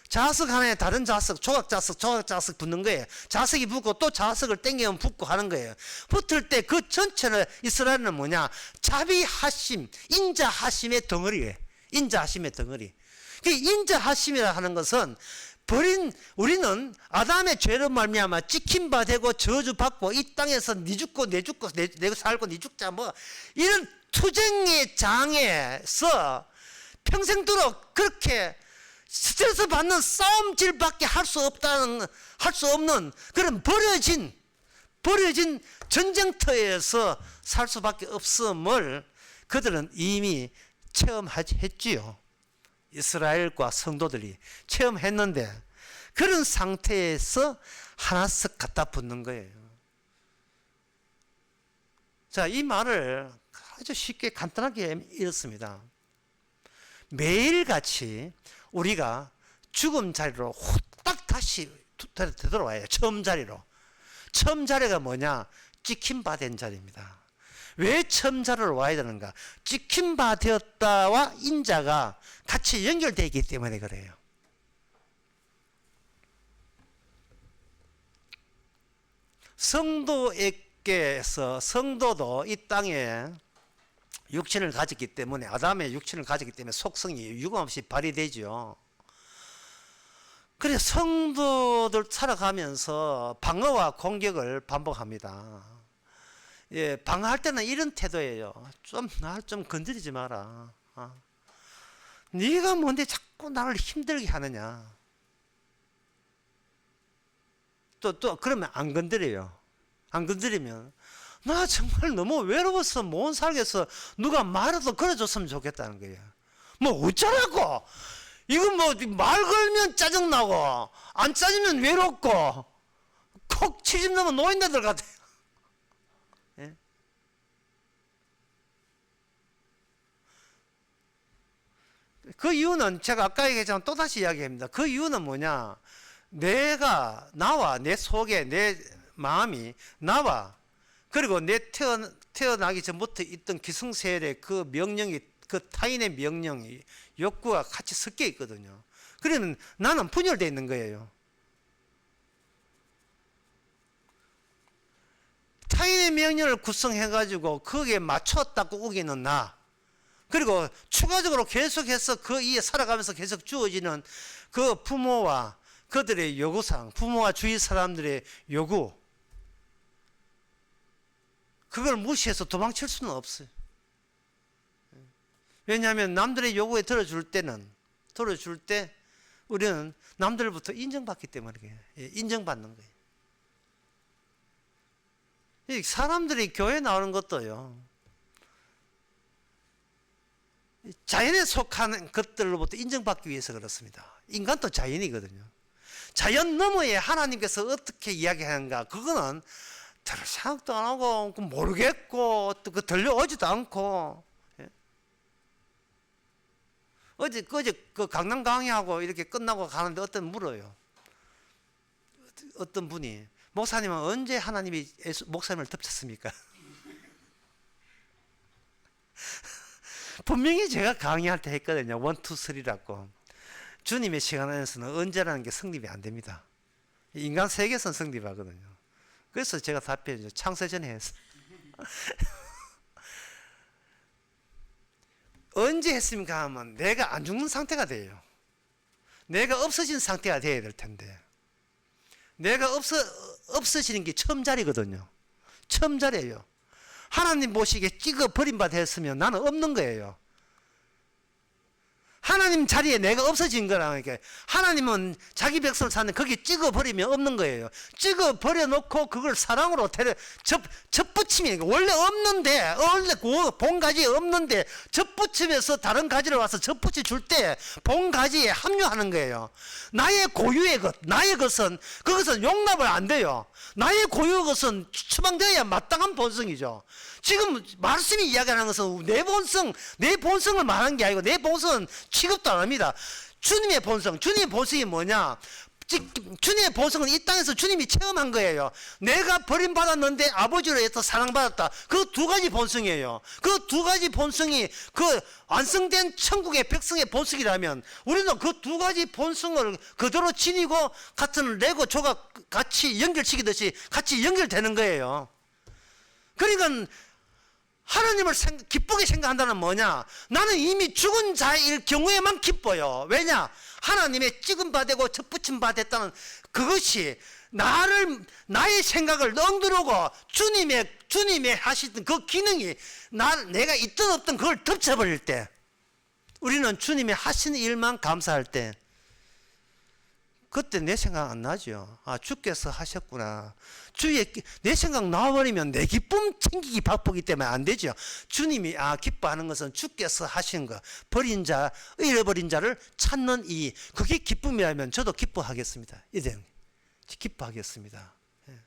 좌석 하나에 다른 좌석, 조각 좌석 붙는 거예요. 좌석이 붙고 또 좌석을 당기면 붙고 하는 거예요. 붙을 때 그 전체를 이스라엘은 뭐냐? 자비하심, 인자하심의 덩어리예요. 인자하심의 덩어리. 그 인자하심이라 하는 것은 우리는 아담의 죄로 말미암아 찍힌 바 되고 저주받고 이 땅에서 니 죽고 내 죽고 내 살고 니 죽자 뭐 이런 투쟁의 장에서 평생도록 그렇게 스트레스 받는 싸움질밖에 할 수 없는 그런 버려진 전쟁터에서 살 수밖에 없음을 그들은 이미 체험했지요. 이스라엘과 성도들이 체험했는데 그런 상태에서 하나씩 갖다 붙는 거예요. 자, 이 말을 아주 쉽게 간단하게 이렇습니다. 매일같이 우리가 죽음 자리로 후딱 다시 되돌아와요. 처음 자리로. 처음 자리가 뭐냐? 찍힌 바 된 자리입니다. 왜 처음 자리로 와야 되는가? 찍힌 바 되었다와 인자가 같이 연결되어 있기 때문에 그래요. 성도도 이 땅에 육신을 가졌기 때문에, 아담의 육신을 가졌기 때문에 속성이 유감없이 발휘되죠. 그래서 성도들 살아가면서 방어와 공격을 반복합니다. 예, 방어할 때는 이런 태도예요. 날 좀 건드리지 마라. 네가 뭔데 자꾸 나를 힘들게 하느냐. 또 그러면 안 건드려요. 안 건드리면 나 정말 너무 외로워서 못 살겠어. 누가 말해도 걸어줬으면 좋겠다는 거예요. 뭐 어쩌라고. 이건 뭐 말 걸면 짜증나고 안 짜증면 외롭고 콕 70 넘은 노인네들 같아요. 예? 그 이유는 제가 아까 얘기했지만 또다시 이야기합니다. 그 이유는 뭐냐. 나와 내 속에 내 마음이 나와 그리고 내 태어나기 전부터 있던 기승세력의 그 명령이 그 타인의 명령이 욕구가 같이 섞여 있거든요. 그러면 나는 분열되어 있는 거예요. 타인의 명령을 구성해 가지고 거기에 맞췄다고 우기는 나, 그리고 추가적으로 계속해서 그 이에 살아가면서 계속 주어지는 그 부모와 그들의 요구사항, 부모와 주위 사람들의 요구, 그걸 무시해서 도망칠 수는 없어요. 왜냐하면 남들의 요구에 들어줄 때 우리는 남들부터 인정받기 때문에 그래요. 인정받는 거예요. 사람들이 교회 나오는 것도요, 자연에 속하는 것들로부터 인정받기 위해서 그렇습니다. 인간도 자연이거든요. 자연 너머에 하나님께서 어떻게 이야기하는가, 그거는 들을 생각도 안 하고 모르겠고 또 그 들려오지도 않고. 어제 그 강남 강의하고 이렇게 끝나고 가는데 물어요. 어떤 분이, 목사님은 언제 하나님이 목사님을 덮쳤습니까? 분명히 제가 강의할 때 했거든요. 1, 2, 3라고. 주님의 시간 안에서는 언제라는 게 성립이 안 됩니다. 인간 세계에서는 성립하거든요. 그래서 제가 답변이죠. 창세전에 했어. 언제 했습니까 하면 내가 안 죽는 상태가 돼요. 내가 없어진 상태가 돼야 될 텐데, 내가 없어지는 게 처음 자리거든요. 처음 자리예요. 하나님 보시기에 찍어 버린 바 됐으면 나는 없는 거예요. 하나님 자리에 내가 없어진 거라는 게, 하나님은 자기 백성을 사는 거기 찍어버리면 없는 거예요. 찍어버려놓고 그걸 사랑으로 접붙이면, 원래 없는데, 원래 본 가지에 없는데 접붙이면서 다른 가지를 와서 접붙여 줄 때 본 가지에 합류하는 거예요. 나의 고유의 것, 나의 것은, 그것은 용납을 안 돼요. 나의 고유의 것은 추방되어야 마땅한 본성이죠. 지금 말씀이 이야기하는 것은 내 본성을 말하는 게 아니고, 내 본성은 취급도 안 합니다. 주님의 본성이 뭐냐? 주님의 본성은 이 땅에서 주님이 체험한 거예요. 내가 버림받았는데 아버지로 해서 사랑받았다. 그 두 가지 본성이에요. 그 두 가지 본성이 그 완성된 천국의 백성의 본성이라면, 우리는 그 두 가지 본성을 그대로 지니고 같은 레고 조각 같이 연결시키듯이 같이 연결되는 거예요. 그러니까 하나님을 기쁘게 생각한다는 뭐냐? 나는 이미 죽은 자일 경우에만 기뻐요. 왜냐? 하나님의 찍은 바 되고 접붙임 바 됐다는 그것이 나의 생각을 엉두르고 주님의 하시던 그 기능이 내가 있든 없든 그걸 덮쳐버릴 때, 우리는 주님이 하시는 일만 감사할 때, 그때 내 생각 안 나죠. 아, 주께서 하셨구나. 내 생각 나와버리면 내 기쁨 챙기기 바쁘기 때문에 안 되죠. 주님이 기뻐하는 것은 주께서 하신 거, 잃어버린 자를 찾는 그게 기쁨이라면 저도 기뻐하겠습니다. 이제 기뻐하겠습니다. 예.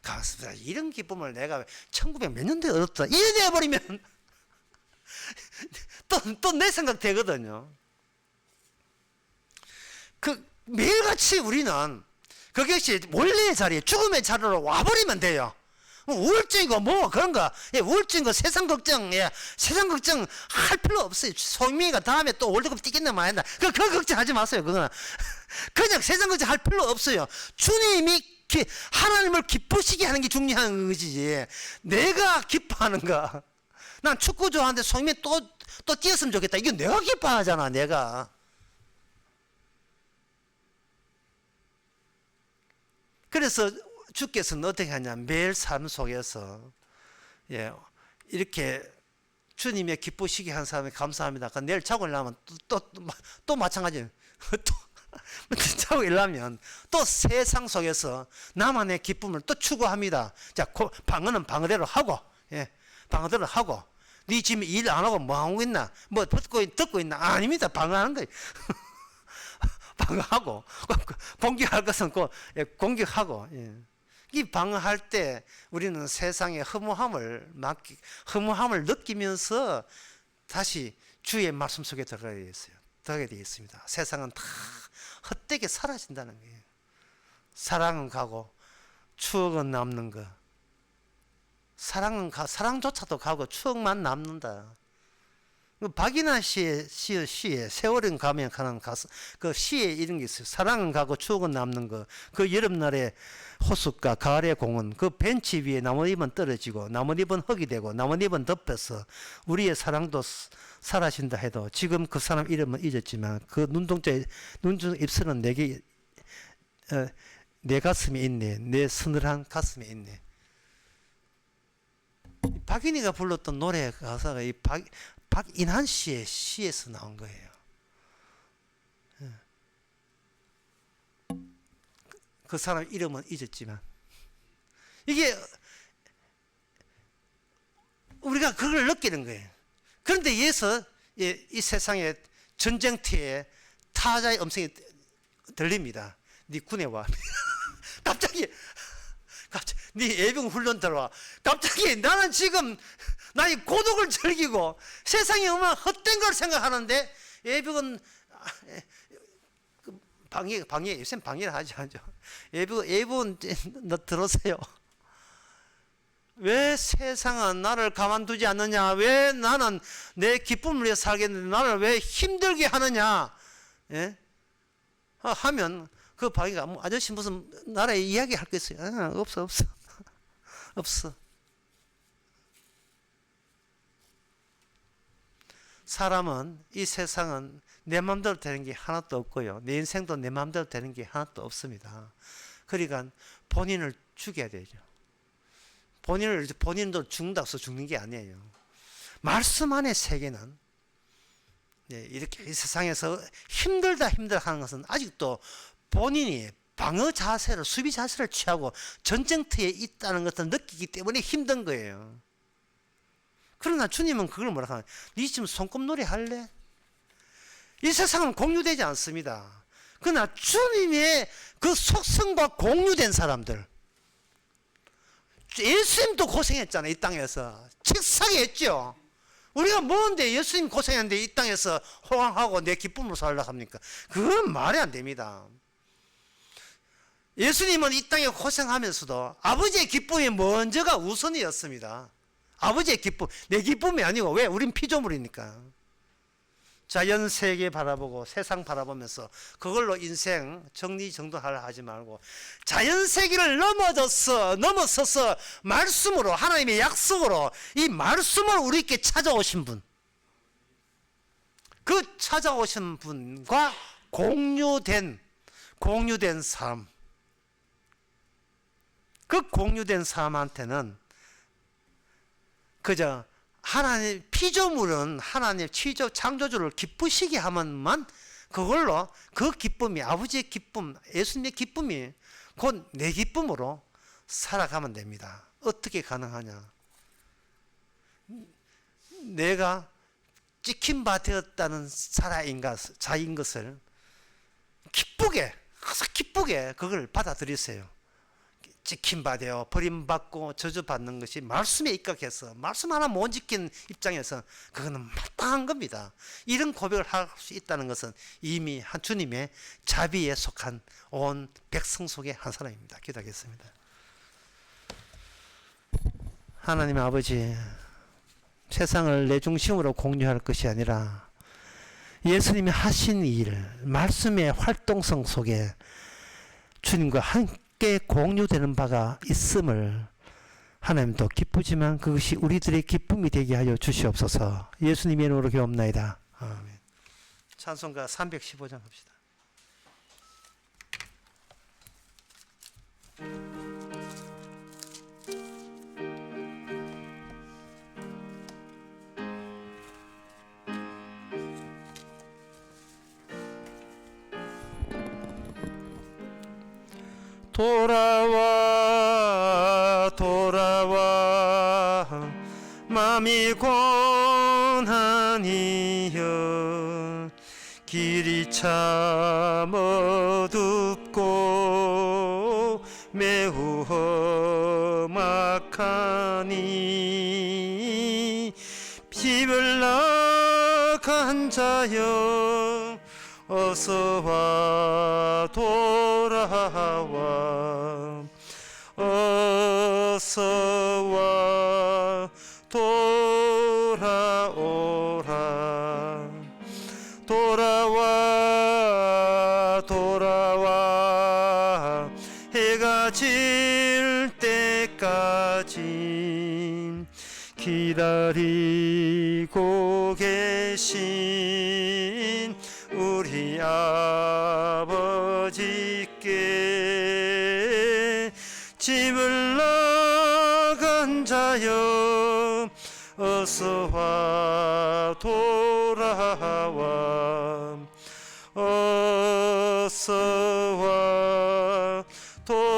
가슴, 이런 기쁨을 내가 1900 몇 년도에 얻었다, 이래 돼버리면 또 내 생각 되거든요. 매일같이 우리는 그것이 원래의 자리에, 죽음의 자리로 와버리면 돼요. 우울증이고 그런 거, 우울증이고 세상 걱정 할 필요 없어요. 소민이가 다음에 또 월드컵 뛰겠나 마겠나, 그 걱정하지 마세요. 그거는 그냥 세상 걱정 할 필요 없어요. 주님이 하나님을 기쁘시게 하는 게 중요한 것이지, 내가 기뻐하는가. 난 축구 좋아하는데 소민이 또 뛰었으면 좋겠다, 이거 내가 기뻐하잖아. 내가. 그래서 주께서는 어떻게 하냐, 매일 삶 속에서 이렇게 주님의 기쁘시게 한 사람에 감사합니다. 내일 자고 일어나면 또 마찬가지예요. 또 자고 일어나면 또 세상 속에서 나만의 기쁨을 또 추구합니다. 자, 방어는 방어대로 하고, 방어대로 하고. 네 지금 일 안 하고 뭐 하고 있나? 뭐 듣고 있나? 아닙니다. 방어하는 거예요. 방어하고, 공격할 것은 공격하고. 이 방어할 때 우리는 세상의 허무함을 느끼면서 다시 주의 말씀 속에 들어가게 되어 있습니다. 세상은 다 헛되게 사라진다는 거예요. 사랑은 가고 추억은 남는 거. 사랑조차도 가고 추억만 남는다. 박인하 씨의 시에 세월은 가면 가는 그 시에 이런 게 있어요. 사랑은 가고 추억은 남는 거. 그 여름날의 호숫가, 가을의 공원, 그 벤치 위에 나뭇잎은 떨어지고 나뭇잎은 흙이 되고 나뭇잎은 덮여서 우리의 사랑도 사라진다 해도 지금 그 사람 이름은 잊었지만 그 눈동자 입술은 내 가슴에 있네. 내 서늘한 가슴에 있네. 박인희가 불렀던 노래 가사가 박인한 씨의 시에서 나온 거예요. 그 사람 이름은 잊었지만 이게 우리가 그걸 느끼는 거예요. 그런데 이에서 이 세상의 전쟁터에 타자의 음성이 들립니다. 네 군에 와. 갑자기 네 예비군 훈련 들어와. 갑자기 나는 지금 나의 고독을 즐기고 세상에 얼마나 헛된 걸 생각하는데 예비군 방해 요새 방해를 하지 않죠. 예비군 너 들으세요. 왜 세상은 나를 가만두지 않느냐? 왜 나는 내 기쁨을 위해 살겠는데 나를 왜 힘들게 하느냐? 하면 그 방해가 아저씨 무슨 나라에 이야기할 거 있어요? 없어. 없어. 사람은 이 세상은 내 마음대로 되는 게 하나도 없고요. 내 인생도 내 마음대로 되는 게 하나도 없습니다. 그러니까 본인을 죽여야 되죠. 본인도 죽는다고 해서 죽는 게 아니에요. 말씀 안의 세계는 이렇게 이 세상에서 힘들다 하는 것은 아직도 본인이 방어 자세를, 수비 자세를 취하고 전쟁터에 있다는 것을 느끼기 때문에 힘든 거예요. 그러나 주님은 그걸 뭐라 하냐? 네 지금 손꼽놀이 할래? 이 세상은 공유되지 않습니다. 그러나 주님의 그 속성과 공유된 사람들, 예수님도 고생했잖아요. 이 땅에서 칙사게 했죠. 우리가 뭔데 예수님 고생했는데 이 땅에서 호강하고 내 기쁨으로 살려고 합니까? 그건 말이 안 됩니다. 예수님은 이 땅에 고생하면서도 아버지의 기쁨이 먼저가 우선이었습니다. 아버지의 기쁨, 내 기쁨이 아니고, 왜? 우린 피조물이니까. 자연 세계 바라보고 세상 바라보면서 그걸로 인생 정리정돈하려 하지 말고, 자연 세계를 넘어서서 말씀으로, 하나님의 약속으로 이 말씀을 우리에게 찾아오신 분, 그 찾아오신 분과 공유된 삶, 그 공유된 사람한테는 그저 하나님, 피조물은 하나님 창조주를 기쁘시게 하면만 그걸로 그 기쁨이, 아버지의 기쁨, 예수님의 기쁨이 곧 내 기쁨으로 살아가면 됩니다. 어떻게 가능하냐? 내가 찍힌 바 되었다는 자인 것을 기쁘게, 그걸 받아들이세요. 찍힌 바 되어 버림받고 저주받는 것이 말씀에 입각해서 말씀 하나 못 지킨 입장에서 그거는 마땅한 겁니다. 이런 고백을 할 수 있다는 것은 이미 한 주님의 자비에 속한 온 백성 속의 한 사람입니다. 기도하겠습니다. 하나님 아버지, 세상을 내 중심으로 공유할 것이 아니라 예수님이 하신 일, 말씀의 활동성 속에 주님과 함께 공유되는 바가 있음을 하나님도 기쁘지만 그것이 우리들의 기쁨이 되게 하여 주시옵소서. 예수님의 이름으로 기도합나이다. 아멘. 찬송가 315장 합시다. 돌아와 맘이 고난이여 길이 참 어둡고 매우 험악하니 집을 나간 자여 어서와 돌아와 어서와 돌아오라 돌아와 해가 질 때까지 기다리고 계신 우리 아버지께 집을 나간 자여 어서와 돌아와 어서와 돌아오라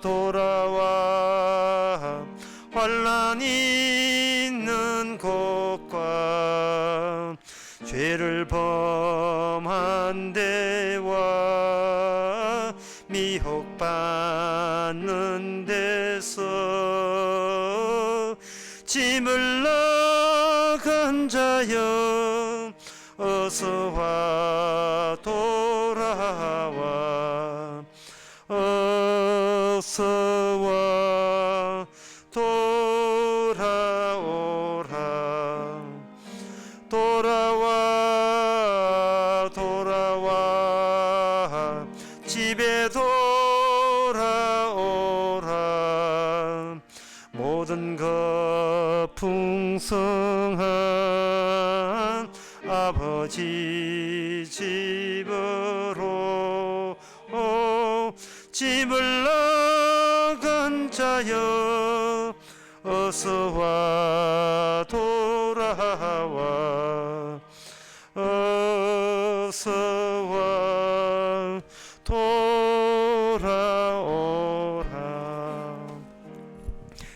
돌아와 환난 있는 곳과 죄를 범한 데와 미혹받는 데서 짐을 나간 자여 어서와 돌아와 어서와 돌아오라 돌아와 집에 돌아오라 모든 것 풍성한 아버지 집으로 집을 나간 자여 어서와 돌아오라.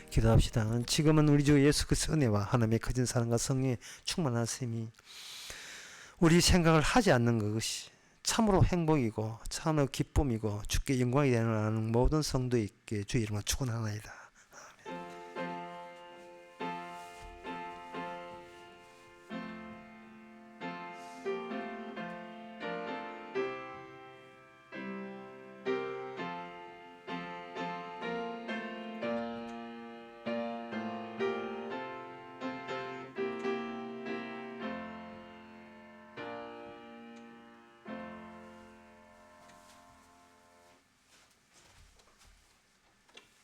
기도합시다. 지금은 우리 주 예수 그리스도의 은혜와 하나님의 거진 사랑과 성령의 충만하심이 우리 생각을 하지 않는 것이 참으로 행복이고 참으로 기쁨이고 주께 영광이 되는 모든 성도에게 주의 이름으로 축원하나이다.